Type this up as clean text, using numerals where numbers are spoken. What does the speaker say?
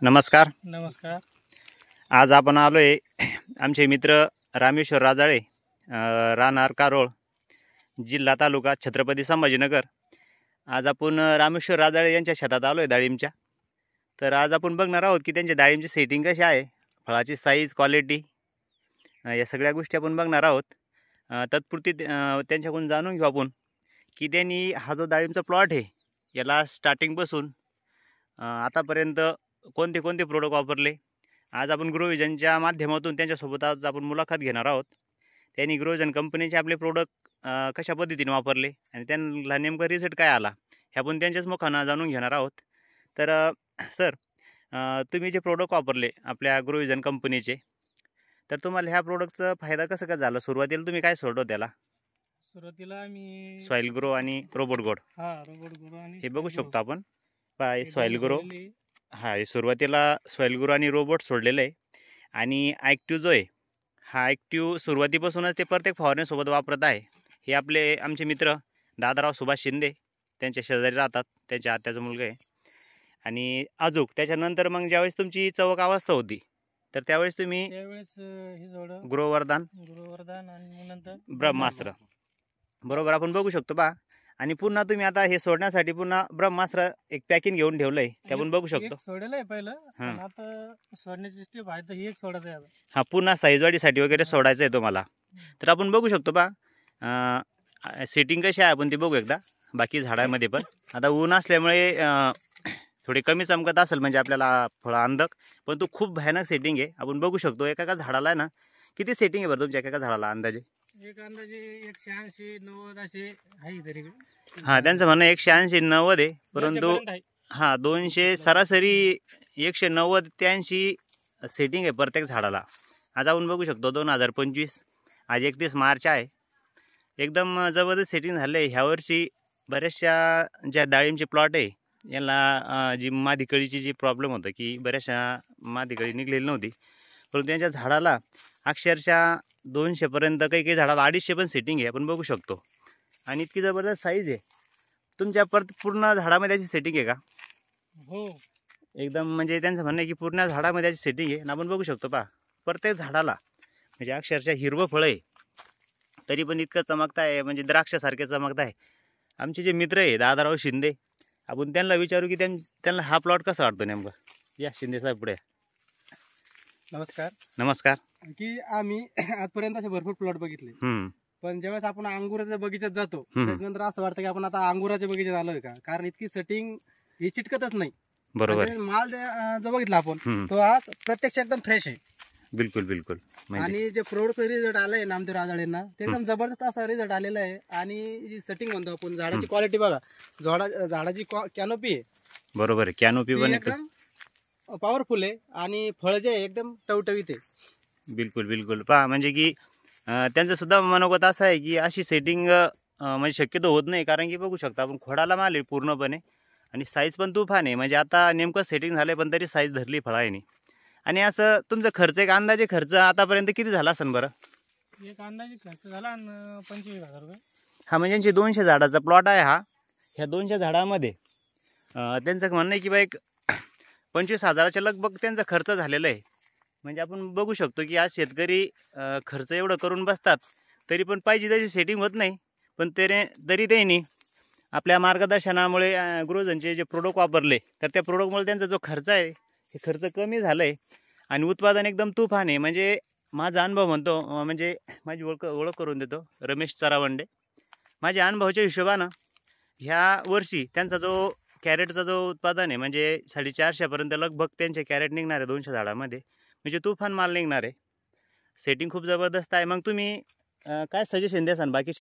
नमस्कार. नमस्कार. आज आपण आलोय आमचे मित्र रामेश्वर राजाळे, राहणार कारोळ, जिल्हा तालुका छत्रपती संभाजीनगर. आज आपण रामेश्वर राजाळे यांच्या शेतात आलोय डाळिंबच्या. तर आज आपण बघणार आहोत की त्यांच्या डाळिंबची सेटिंग कशी आहे, फळाची साईज, क्वालिटी, या सगळ्या गोष्टी आपण बघणार आहोत. तत्पुरती त्यांच्याकडून जाणून घेऊ आपण की त्यांनी हा जो डाळिंबचा प्लॉट आहे याला स्टार्टिंगपासून आतापर्यंत कोणते कोणते प्रोडक्ट वापरले. आज आपण ग्रोविजनच्या माध्यमातून त्यांच्यासोबत आज आपण मुलाखत घेणार आहोत. त्यांनी ग्रोविजन कंपनीचे आपले प्रोडक्ट कशा पद्धतीने वापरले आणि त्यांना नेमका रिझल्ट काय आला हे आपण त्यांच्याच मुखानं जाणून घेणार आहोत. तर सर, तुम्ही जे प्रोडक्ट वापरले आपल्या ग्रोविजन कंपनीचे, तर तुम्हाला ह्या प्रोडक्टचा फायदा कसा काय झाला? सुरुवातीला तुम्ही काय सोडलो त्याला? सुरुवातीला आम्ही सॉईल ग्रो आणि रोबोट गोड रोबोट ग्रो आणि हे बघू शकतो आपण. बाय हे सॉईल दोन ग्रो, सोडलेले. हे सुरुवातीला सॉईल ग्रो आणि रोबोट सोडलेलं आहे. आणि ॲक्टिव्ह जो आहे हा ॲक्टिव्ह सुरुवातीपासूनच ते प्रत्येक फवारण्यासोबत वापरत आहे. हे आमचे मित्र दादाराव सुभाष शिंदे, त्यांच्या शेजारी राहतात, त्यांच्या आत्याचा मुलगा आहे. आणि अजूक त्याच्यानंतर मग ज्यावेळेस तुमची चवक अवस्था होती तर त्यावेळेस तुम्ही त्यावेळेस हे सोडलं ग्रोवर्धन, गुरुवर्धन आणि मग नंतर ब्रह्मास्त्र, बरोबर आपण बघू शकतो बा. आणि पुन्हा तुम्ही आता हे सोडण्यासाठी पुन्हा ब्रह्मास्त्र एक पॅकिंग घेऊन ठेवलंय, ते आपण बघू शकतो. एक सोडलेलं आहे पहिलं, पण आता सोडण्याची स्टेप आहे तर ही एक सोडायचं आहे आता. हा, पुन्हा साईज वाढीसाठी वगैरे सोडायचं आहे तुम्हाला. तर आपण बघू शकतो बा, सेटिंग कशी आहे आपण ती बघू एकदा. बाकी झाडामध्ये पण आता ऊन असल्यामुळे थोडी कमी चमकत असेल, म्हणजे आपल्याला फळं अंधक, पण तो खूप भयानक सेटिंग आहे. आपण बघू शकतो एका झाडाला आहे ना, किती सेटिंग आहे बरं तुमच्या एका झाडाला अंदाजे? एक अंदाजे 180-90 असे आहे तरी. हां, त्यांचं म्हणणं 180-90 आहे, परंतु 200 पर्यंत आहे. हां 200 सरासरी 190-83 सेटिंग आहे प्रत्येक झाडाला. आज आपण बघू शकतो 2025, आज 31 मार्च आहे. एकदम जबरदस्त सेटिंग झालं आहे. ह्यावर्षी बऱ्याचशा ज्या डाळिंबचे प्लॉट आहे यांना जी मादीकळीची जी प्रॉब्लेम होतं की बऱ्याचशा मादीकळी निघलेली नव्हती, परंतु त्यांच्या झाडाला अक्षरशः 200 पर्यंत, काही काही झाडाला 250 पण सेटिंग आहे, आपण बघू शकतो. आणि इतकी जबरदस्त साईज आहे तुमच्या पूर्ण झाडामध्ये याची सेटिंग आहे का? हो, एकदम म्हणजे त्यांचं म्हणणं आहे की पूर्ण झाडामध्ये याची सेटिंग आहे. आणि आपण बघू शकतो पहा, प्रत्येक झाडाला म्हणजे अक्षरशः हिरवं फळ आहे तरी पण इतकं चमकत आहे, म्हणजे द्राक्षासारखे चमकत आहे. आमचे जे मित्र आहे दादाराव शिंदे, आपण त्यांना विचारू की त्यांना हा प्लॉट कसा वाटतो नेमका. या शिंदे साहेब पुढे. नमस्कार. नमस्कार. की आम्ही आजपर्यंत असे भरपूर प्लॉट बघितले, पण ज्यावेळेस आपण अंगुराच्या बगीच्यात जातो त्याच्यानंतर असं वाटतं की आपण आता अंगुराच्या बगीच्यात आलोय का, कारण इतकी सेटिंग ही चिटकतच नाही. बरोबर. आणि माल जो बघितला आपण तो आज प्रत्यक्ष एकदम फ्रेश आहे. बिलकुल बिलकुल. आणि जे प्रोडक्टचा रिझल्ट आलाय नामदेव राजाळेंना, ते एकदम जबरदस्त असा रिझल्ट आलेला आहे. आणि जी सेटिंग म्हणतो आपण, झाडाची क्वालिटी बघा, झाडाची कॅनोपी आहे, बरोबर आहे, कॅनोपी पण एकदम पॉवरफुल आहे. आणि फळ जे आहे एकदम टवटवीत आहे. बिलकुल बिलकुल. पहा म्हणजे की त्यांचं सुद्धा मनोगत असं आहे की अशी सेटिंग म्हणजे शक्यतो होत नाही, कारण की बघू शकता आपण खोडाला माल आहे पूर्णपणे आणि साईज पण तुफान आहे. म्हणजे आता नेमकं सेटिंग झालं पण तरी साईज धरली फळाने. आणि असं तुमचं खर्च, एक अंदाजे खर्च आतापर्यंत किती झाला असेल बरं? एक अंदाजे खर्च झाला 25,000 रुपये. हा, म्हणजे यांची 200 झाडाचा प्लॉट आहे हा. ह्या 200 झाडामध्ये त्यांचं म्हणणं आहे की बा एक 25,000च्या लगभग त्यांचा खर्च झालेला आहे. म्हणजे आपण बघू शकतो की आज शेतकरी खर्च एवढं करून बसतात तरी पण पाहिजे तशी सेटिंग होत नाही. पण तरी त्यांनी आपल्या मार्गदर्शनामुळे ग्रोविजनचे जे प्रोडक्ट वापरले तर त्या प्रोडक्टमुळे त्यांचा जो खर्च आहे हे खर्च कमी झालं आहे आणि उत्पादन एकदम तुफान आहे. म्हणजे माझा अनुभव म्हणतो, म्हणजे माझी ओळख करून देतो, रमेश चरावंडे. माझ्या अनुभवाच्या हिशोबानं ह्या वर्षी त्यांचा जो कॅरेटचा जो उत्पादन आहे म्हणजे 450पर्यंत लगभग त्यांचे कॅरेट निघणार आहे 200 झाडामध्ये. म्हणजे तुफान माल निघणार आहे. सेटिंग खूप जबरदस्त आहे. मग तुम्ही काय सजेशन द्याल बाकी